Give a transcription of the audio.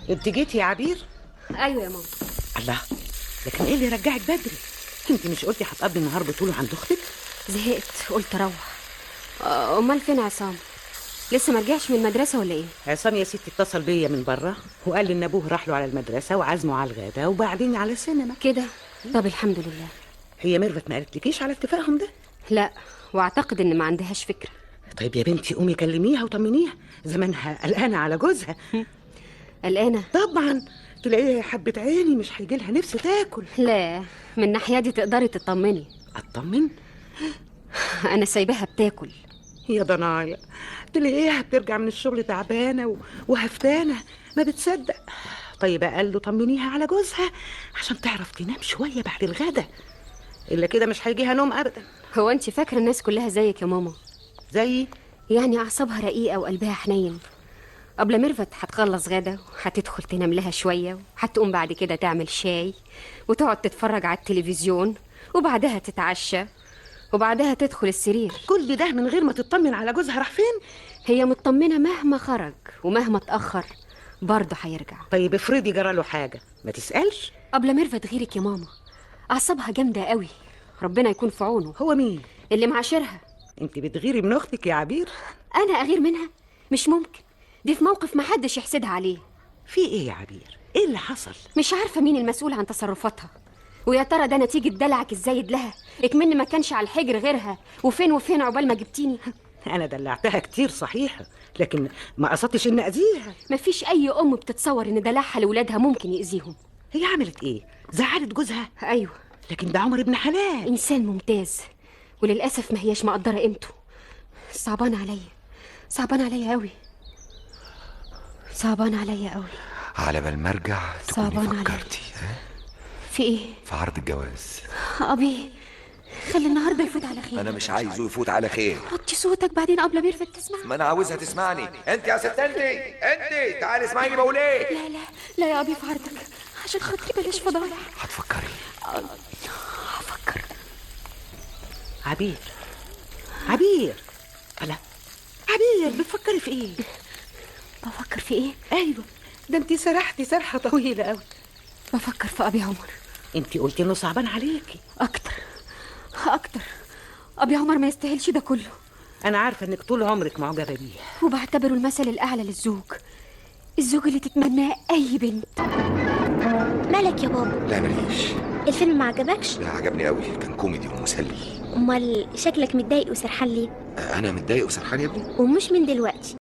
انت جيتي يا عبير؟ ايوه يا ماما. الله، لكن ايه اللي رجعك بدري؟ انت مش قلتي هتقضي النهار بطوله عند اختك؟ زهقت قلت اروح. امال فين عصام؟ لسه ما رجعش من المدرسه ولا ايه؟ عصام يا ستي اتصل بيا من بره وقال لي ان ابوه راح له على المدرسه وعزمه على الغدا وبعدين على السينما كده؟ طب الحمد لله. هي ميرفت ما قالتلكيش على اتفاقهم ده؟ لا، واعتقد ان ما عندهاش فكره. طيب يا بنتي قومي كلميها وطمنيها، زمانها قلقانه على جوزها. قلقانه؟ طبعا، تلاقيها حبه عيني مش هيجي لها نفس تاكل. لا، من الناحيه دي تقدري تطمني. اطمن؟ انا سايباها بتاكل. يا ضنايا، تلاقيها بترجع من الشغل تعبانه وهفتانه ما بتصدق. طيب قال له طمنيها على جوزها عشان تعرف تنام شويه بعد الغدا، الا كده مش هيجيها نوم ابدا. هو انت فاكره الناس كلها زيك يا ماما؟ زي يعني اعصابها رقيقه وقلبها حنين. قبل ميرفت هتخلص غدا وهتدخل تنام لها شويه وهتقوم بعد كده تعمل شاي وتقعد تتفرج على التلفزيون وبعدها تتعشى وبعدها تدخل السرير. كل ده من غير ما تطمن على جوزها راح فين؟ هي مطمنه مهما خرج ومهما اتاخر برضه هيرجع. طيب افرضي جرى له حاجه ما تسالش؟ قبل ميرفت غيرك يا ماما، اعصابها جامده قوي، ربنا يكون في عونه. هو مين اللي معاشرها؟ انت بتغيري من اختك يا عبير؟ انا اغير منها؟ مش ممكن، دي في موقف محدش يحسدها عليه. في ايه يا عبير؟ ايه اللي حصل؟ مش عارفه مين المسؤول عن تصرفاتها، ويا ترى ده نتيجه دلعك الزايد لها اكمن ما كانش على الحجر غيرها، وفين وفين عقبال ما جبتيني. انا دلعتها كتير صحيح، لكن ما قصدتش ان اذيها. مفيش اي ام بتتصور ان دلعها لاولادها ممكن يأذيهم. هي عملت ايه؟ زعلت جوزها؟ ايوه، لكن ده عمر ابن حلال، انسان ممتاز، وللاسف ما هياش مقدره قيمته. صعبان عليا، صعبان عليا قوي، صعبان عليا قوي. على بال ما ارجع تكوني صعبان عليا. فكرتي في ايه؟ في عرض الجواز. ابي خلي النهارده يفوت على خير. انا مش عايزه يفوت على خير. وطي صوتك بعدين قبل ميرفت تسمع. ما انا عاوزها تسمعني. انت يا ست، انت تعالي اسمعيني بقول ايه. لا لا لا يا ابي، في عرضك عشان خاطري بلاش فضايح. هتفكري؟ هفكر. عبير عبير، لا عبير بتفكري في ايه؟ بفكر في ايه؟ ايوه، ده انت سرحتي سرحه طويله قوي. بفكر في ابي عمر. انت قلتي انه صعبان عليكي. اكتر اكتر، ابي عمر ما يستاهلش ده كله. انا عارفه انك طول عمرك معجبه بيه، وبعتبره المثل الاعلى للزوج، الزوج اللي تتمناه اي بنت. مالك يا بابا؟ لا ماليش. الفيلم ما عجبكش؟ لا عجبني قوي، كان كوميدي ومسلي. امال شكلك متضايق وسرحان ليه؟ انا متضايق وسرحان يا ابني؟ ومش من دلوقتي.